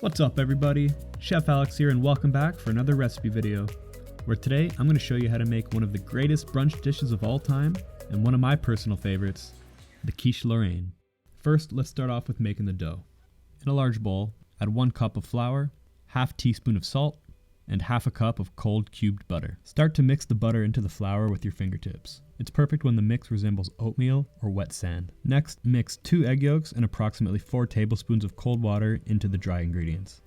What's up everybody, Chef Alex here and welcome back for another recipe video, where today I'm going to show you how to make one of the greatest brunch dishes of all time and one of my personal favorites, the Quiche Lorraine. First, let's start off with making the dough. In a large bowl, add 1 cup of flour, half teaspoon of salt, and half a cup of cold cubed butter. Start to mix the butter into the flour with your fingertips. It's perfect when the mix resembles oatmeal or wet sand. Next, mix 2 egg yolks and approximately 4 tablespoons of cold water into the dry ingredients.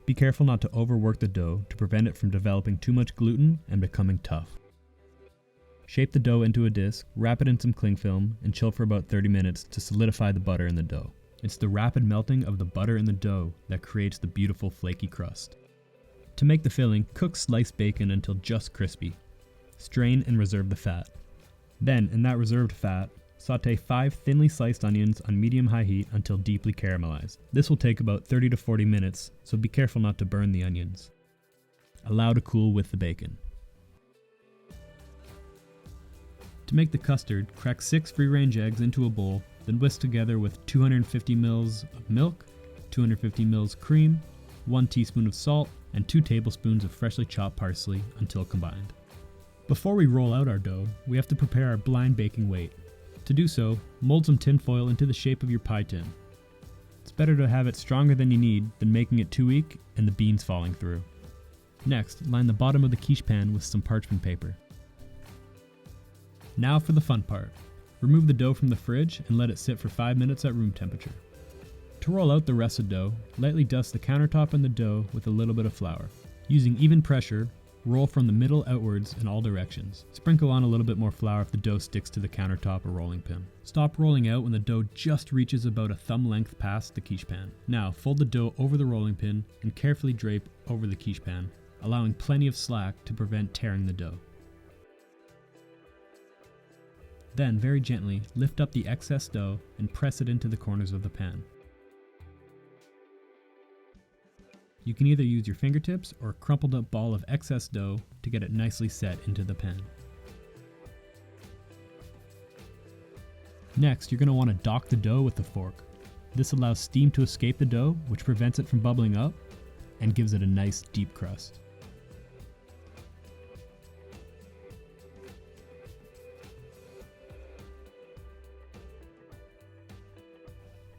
Be careful not to overwork the dough to prevent it from developing too much gluten and becoming tough. Shape the dough into a disc, wrap it in some cling film, and chill for about 30 minutes to solidify the butter in the dough. It's the rapid melting of the butter in the dough that creates the beautiful flaky crust. To make the filling, cook sliced bacon until just crispy. Strain and reserve the fat. Then, in that reserved fat, saute 5 thinly sliced onions on medium-high heat until deeply caramelized. This will take about 30 to 40 minutes, so be careful not to burn the onions. Allow to cool with the bacon. To make the custard, crack 6 free-range eggs into a bowl, then whisk together with 250 ml of milk, 250 ml cream, 1 teaspoon of salt, and 2 tablespoons of freshly chopped parsley until combined. Before we roll out our dough, we have to prepare our blind baking weight. To do so, mold some tin foil into the shape of your pie tin. It's better to have it stronger than you need than making it too weak and the beans falling through. Next, line the bottom of the quiche pan with some parchment paper. Now for the fun part. Remove the dough from the fridge and let it sit for 5 minutes at room temperature. To roll out the rest of the dough, lightly dust the countertop and the dough with a little bit of flour. Using even pressure, roll from the middle outwards in all directions. Sprinkle on a little bit more flour if the dough sticks to the countertop or rolling pin. Stop rolling out when the dough just reaches about a thumb length past the quiche pan. Now, fold the dough over the rolling pin and carefully drape over the quiche pan, allowing plenty of slack to prevent tearing the dough. Then, very gently, lift up the excess dough and press it into the corners of the pan. You can either use your fingertips or a crumpled up ball of excess dough to get it nicely set into the pan. Next, you're going to want to dock the dough with the fork. This allows steam to escape the dough, which prevents it from bubbling up and gives it a nice deep crust.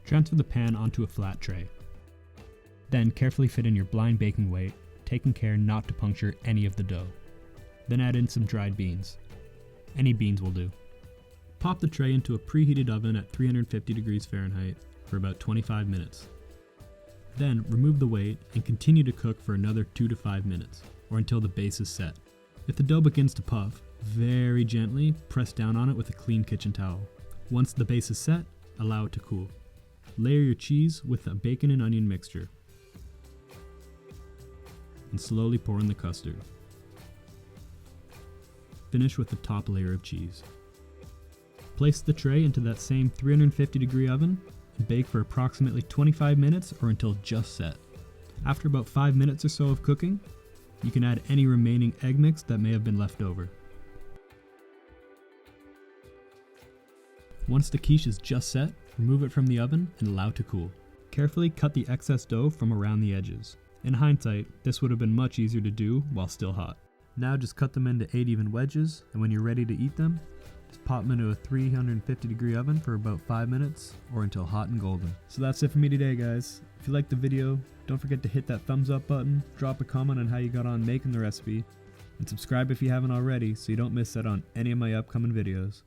Transfer the pan onto a flat tray. Then carefully fit in your blind baking weight, taking care not to puncture any of the dough. Then add in some dried beans. Any beans will do. Pop the tray into a preheated oven at 350 degrees Fahrenheit for about 25 minutes. Then remove the weight and continue to cook for another 2 to 5 minutes, or until the base is set. If the dough begins to puff, very gently press down on it with a clean kitchen towel. Once the base is set, allow it to cool. Layer your cheese with a bacon and onion mixture, and slowly pour in the custard. Finish with the top layer of cheese. Place the tray into that same 350 degree oven and bake for approximately 25 minutes or until just set. After about 5 minutes or so of cooking, you can add any remaining egg mix that may have been left over. Once the quiche is just set, remove it from the oven and allow to cool. Carefully cut the excess dough from around the edges. In hindsight, this would have been much easier to do while still hot. Now just cut them into 8 even wedges, and when you're ready to eat them, just pop them into a 350 degree oven for about 5 minutes or until hot and golden. So that's it for me today, guys. If you liked the video, don't forget to hit that thumbs up button, drop a comment on how you got on making the recipe, and subscribe if you haven't already so you don't miss out on any of my upcoming videos.